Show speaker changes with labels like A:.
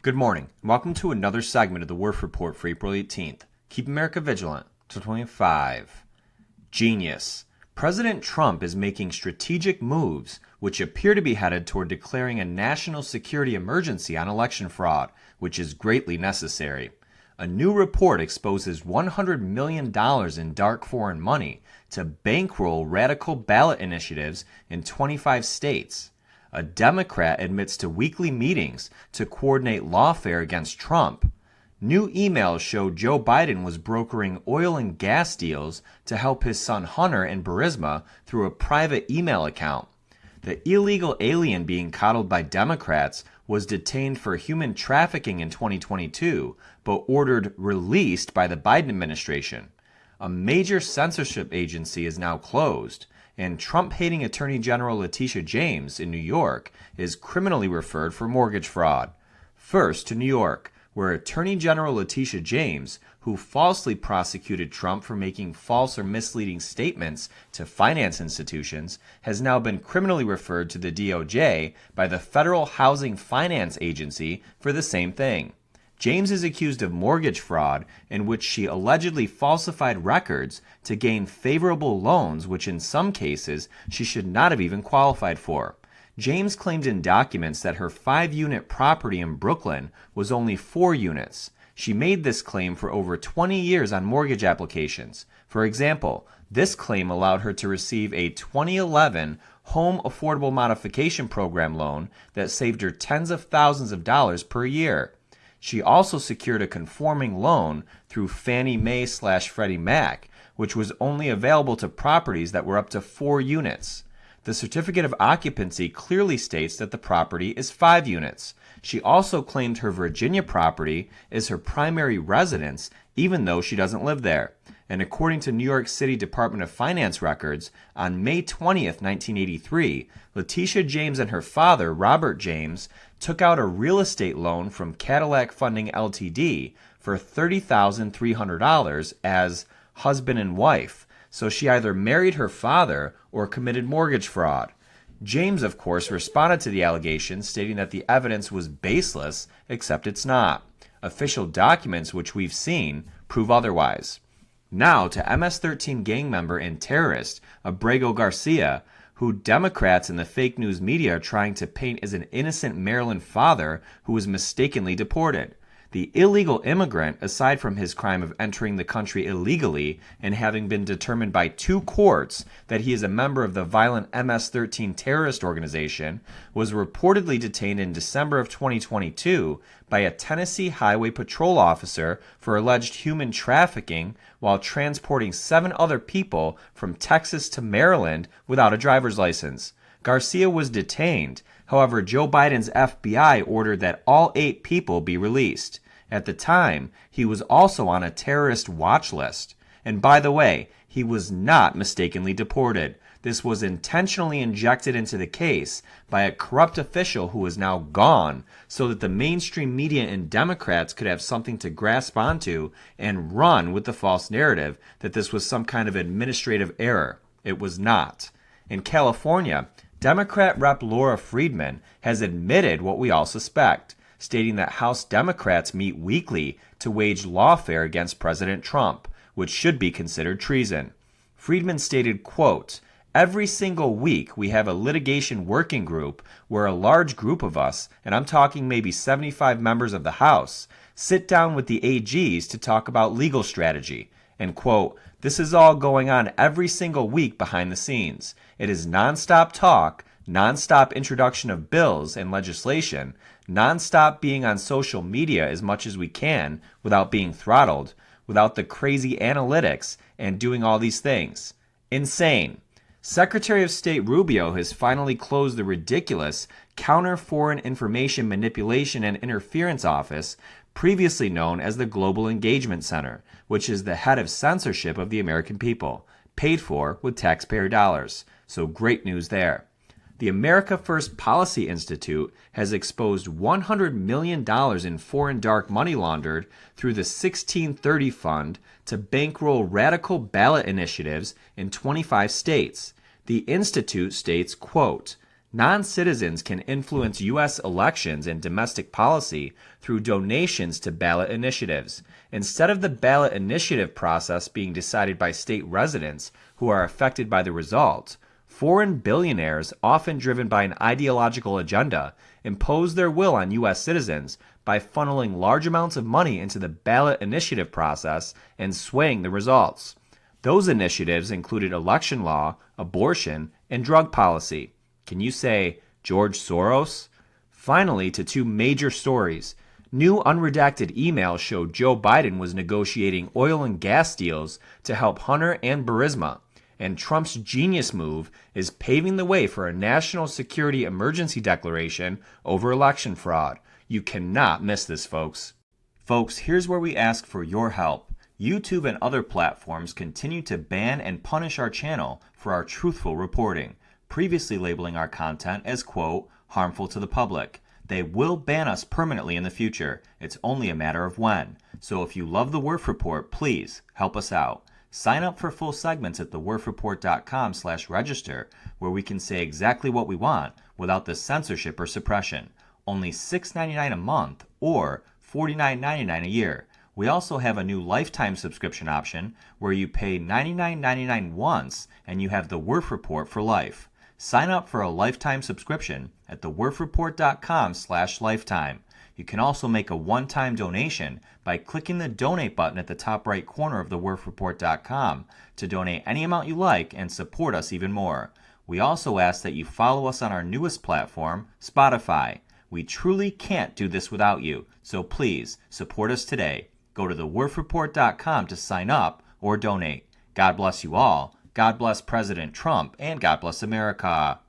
A: Good morning, and welcome to another segment of the Werff Report for April 18th. Keep America vigilant. 25. Genius. President Trump is making strategic moves which appear to be headed toward declaring a national security emergency on election fraud, which is greatly necessary. A new report exposes $100 million in dark foreign money to bankroll radical ballot initiatives in 25 states. A Democrat admits to weekly meetings to coordinate lawfare against Trump. New emails show Joe Biden was brokering oil and gas deals to help his son Hunter in Burisma through a private email account. The illegal alien being coddled by Democrats was detained for human trafficking in 2022, but ordered released by the Biden administration. A major censorship agency is now closed, and Trump-hating Attorney General Letitia James in New York is criminally referred for mortgage fraud. First to New York, where Attorney General Letitia James, who falsely prosecuted Trump for making false or misleading statements to finance institutions, has now been criminally referred to the DOJ by the Federal Housing Finance Agency for the same thing. James is accused of mortgage fraud, in which she allegedly falsified records to gain favorable loans, which in some cases she should not have even qualified for. James claimed in documents that her 5-unit property in Brooklyn was only 4 units. She made this claim for over 20 years on mortgage applications. For example, this claim allowed her to receive a 2011 Home Affordable Modification Program loan that saved her tens of thousands of dollars per year. She also secured a conforming loan through Fannie Mae/Freddie Mac, which was only available to properties that were up to 4 units. The certificate of occupancy clearly states that the property is 5 units. She also claimed her Virginia property is her primary residence, even though she doesn't live there. And according to New York City Department of Finance records, on May 20th, 1983, Letitia James and her father, Robert James, took out a real estate loan from Cadillac Funding Ltd. for $30,300 as husband and wife, so she either married her father or committed mortgage fraud. James, of course, responded to the allegations, stating that the evidence was baseless, except it's not. Official documents, which we've seen, prove otherwise. Now to MS-13 gang member and terrorist Abrego Garcia, who Democrats and the fake news media are trying to paint as an innocent Maryland father who was mistakenly deported. The illegal immigrant, aside from his crime of entering the country illegally and having been determined by 2 courts that he is a member of the violent MS-13 terrorist organization, was reportedly detained in December of 2022 by a Tennessee Highway Patrol officer for alleged human trafficking while transporting 7 other people from Texas to Maryland without a driver's license. Garcia was detained. However, Joe Biden's FBI ordered that all 8 people be released. At the time, he was also on a terrorist watch list. And by the way, he was not mistakenly deported. This was intentionally injected into the case by a corrupt official who is now gone, so that the mainstream media and Democrats could have something to grasp onto and run with the false narrative that this was some kind of administrative error. It was not. In California, Democrat Rep. Laura Friedman has admitted what we all suspect, stating that House Democrats meet weekly to wage lawfare against President Trump, which should be considered treason. Friedman stated, quote, "Every single week we have a litigation working group where a large group of us, and I'm talking maybe 75 members of the House, sit down with the AGs to talk about legal strategy." And quote, "This is all going on every single week behind the scenes. It is nonstop talk, nonstop introduction of bills and legislation, nonstop being on social media as much as we can without being throttled, without the crazy analytics, and doing all these things. Insane." Secretary of State Rubio has finally closed the ridiculous Counter Foreign Information Manipulation and Interference Office, previously known as the Global Engagement Center, which is the head of censorship of the American people, paid for with taxpayer dollars. So great news there. The America First Policy Institute has exposed $100 million in foreign dark money laundered through the 1630 Fund to bankroll radical ballot initiatives in 25 states. The institute states, quote, Non-citizens can influence U.S. elections and domestic policy through donations to ballot initiatives. Instead of the ballot initiative process being decided by state residents who are affected by the result, foreign billionaires, often driven by an ideological agenda, impose their will on U.S. citizens by funneling large amounts of money into the ballot initiative process and swaying the results. Those initiatives included election law, abortion, and drug policy. Can you say George Soros? Finally, to two major stories. New unredacted emails showed Joe Biden was negotiating oil and gas deals to help Hunter and Burisma. And Trump's genius move is paving the way for a national security emergency declaration over election fraud. You cannot miss this, folks. Folks, here's where we ask for your help. YouTube and other platforms continue to ban and punish our channel for our truthful reporting, previously labeling our content as, quote, harmful to the public. They will ban us permanently in the future. It's only a matter of when. So if you love the Werff Report, please help us out. Sign up for full segments at thewerffreport.com/register, where we can say exactly what we want without the censorship or suppression. Only $6.99 a month or $49.99 a year. We also have a new lifetime subscription option where you pay $99.99 once and you have the Werff Report for life. Sign up for a lifetime subscription at thewerffreport.com/lifetime. You can also make a one-time donation by clicking the donate button at the top right corner of thewerffreport.com to donate any amount you like and support us even more. We also ask that you follow us on our newest platform, Spotify. We truly can't do this without you, so please support us today. Go to thewerffreport.com to sign up or donate. God bless you all. God bless President Trump, and God bless America.